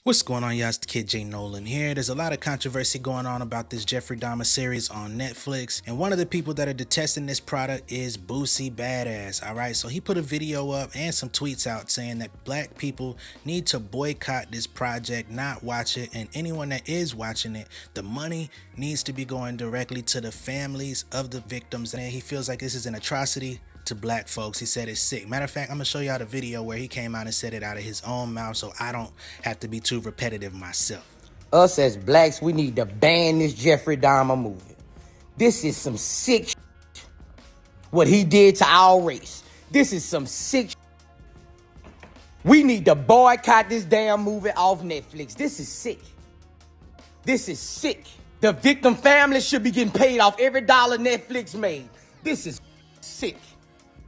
What's going on, y'all? It's the kid J Nolan here. There's a lot of controversy going on about this Jeffrey Dahmer series on Netflix, and one of the people that are detesting this product is Boosie Badass. Alright, so he put a video up and some tweets out saying that black people need to boycott this project, not watch it, and anyone that is watching it, the money needs to be going directly to the families of the victims. And he feels like this is an atrocity to black folks. He said it's sick. Matter of fact, I'm gonna show y'all the video where he came out and said it out of his own mouth so I don't have to be too repetitive myself. Us as blacks, we need to ban this Jeffrey Dahmer movie. This is some sick shit. What he did to our race. This is some sick shit. We need to boycott this damn movie off Netflix. This is sick. This is sick. The victim families should be getting paid off every dollar Netflix made. This is sick.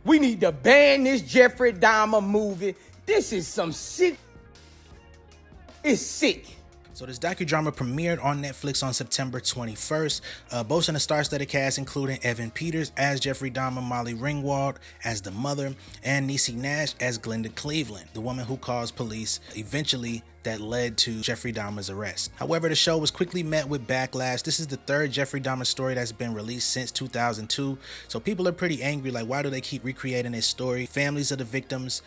We need to ban this Jeffrey Dahmer movie. This is some sick. It's sick. So this docudrama premiered on Netflix on September 21st, boasting a star-studded cast including Evan Peters as Jeffrey Dahmer, Molly Ringwald as the mother, and Niecy Nash as Glenda Cleveland, the woman who calls police eventually that led to Jeffrey Dahmer's arrest. However, the show was quickly met with backlash. This is the third Jeffrey Dahmer story that's been released since 2002, so people are pretty angry, like why do they keep recreating this story? Families of the victims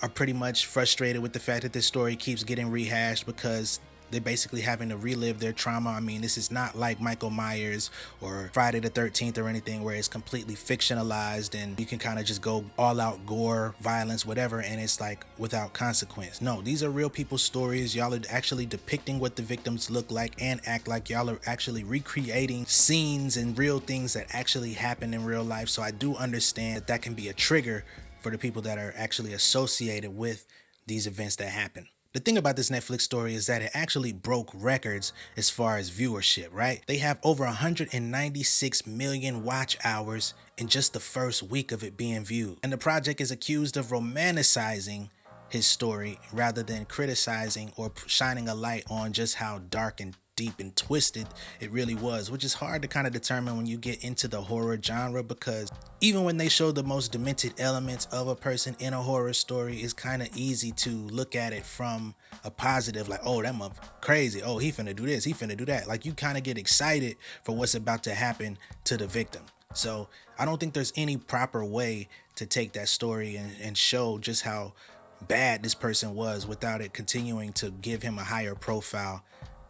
are pretty much frustrated with the fact that this story keeps getting rehashed because they're basically having to relive their trauma. I mean, this is not like Michael Myers or Friday the 13th or anything where it's completely fictionalized and you can kind of just go all out gore, violence, whatever, and it's like without consequence. No, these are real people's stories. Y'all are actually depicting what the victims look like and act like. Y'all are actually recreating scenes and real things that actually happen in real life. So I do understand that that can be a trigger for the people that are actually associated with these events that happen. The thing about this Netflix story is that it actually broke records as far as viewership, right? They have over 196 million watch hours in just the first week of it being viewed. And the project is accused of romanticizing his story rather than criticizing or shining a light on just how dark and deep and twisted it really was, which is hard to kind of determine when you get into the horror genre, because even when they show the most demented elements of a person in a horror story, it's kind of easy to look at it from a positive, like, oh, that mother crazy, oh, he finna do this, he finna do that. Like, you kind of get excited for what's about to happen to the victim. So I don't think there's any proper way to take that story and show just how bad this person was without it continuing to give him a higher profile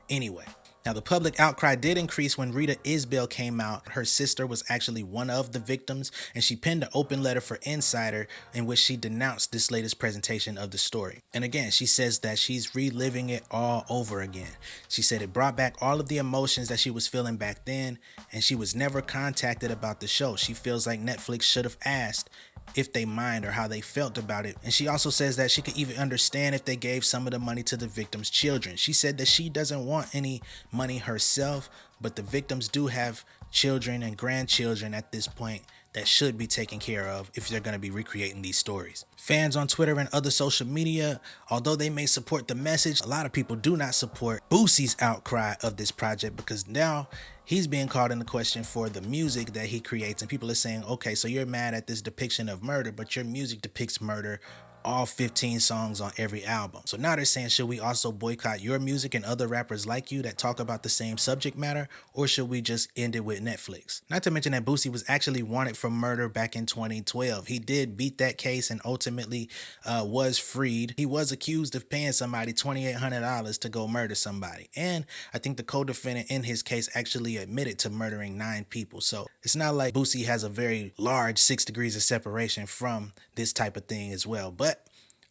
anyway. Now, the public outcry did increase when Rita Isbell came out. Her sister was actually one of the victims, and she penned an open letter for Insider in which she denounced this latest presentation of the story. And again, she says that she's reliving it all over again. She said it brought back all of the emotions that she was feeling back then, and she was never contacted about the show. She feels like Netflix should have asked if they mind or how they felt about it. And she also says that she could even understand if they gave some of the money to the victims' children. She said that she doesn't want any money herself, but the victims do have children and grandchildren at this point that should be taken care of if they're going to be recreating these stories. Fans on Twitter and other social media, although they may support the message, a lot of people do not support Boosie's outcry of this project because now he's being called into question for the music that he creates. And people are saying, okay, so you're mad at this depiction of murder, but your music depicts murder, all 15 songs on every album. So now they're saying, should we also boycott your music and other rappers like you that talk about the same subject matter, or should we just end it with Netflix? Not to mention that Boosie was actually wanted for murder back in 2012. He did beat that case and ultimately was freed. He was accused of paying somebody $2,800 to go murder somebody. And I think the co-defendant in his case actually admitted to murdering 9 people. So it's not like Boosie has a very large 6 degrees of separation from this type of thing as well. But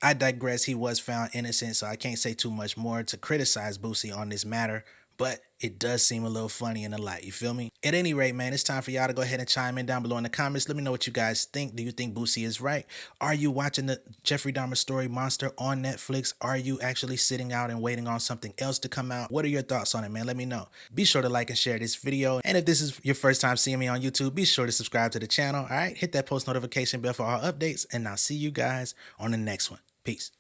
I digress. He was found innocent, so I can't say too much more to criticize Boosie on this matter, but it does seem a little funny in the light, you feel me? At any rate, man, it's time for y'all to go ahead and chime in down below in the comments. Let me know what you guys think. Do you think Boosie is right? Are you watching the Jeffrey Dahmer story Monster on Netflix? Are you actually sitting out and waiting on something else to come out? What are your thoughts on it, man? Let me know. Be sure to like and share this video. And if this is your first time seeing me on YouTube, be sure to subscribe to the channel. All right, hit that post notification bell for all updates, and I'll see you guys on the next one. Peace.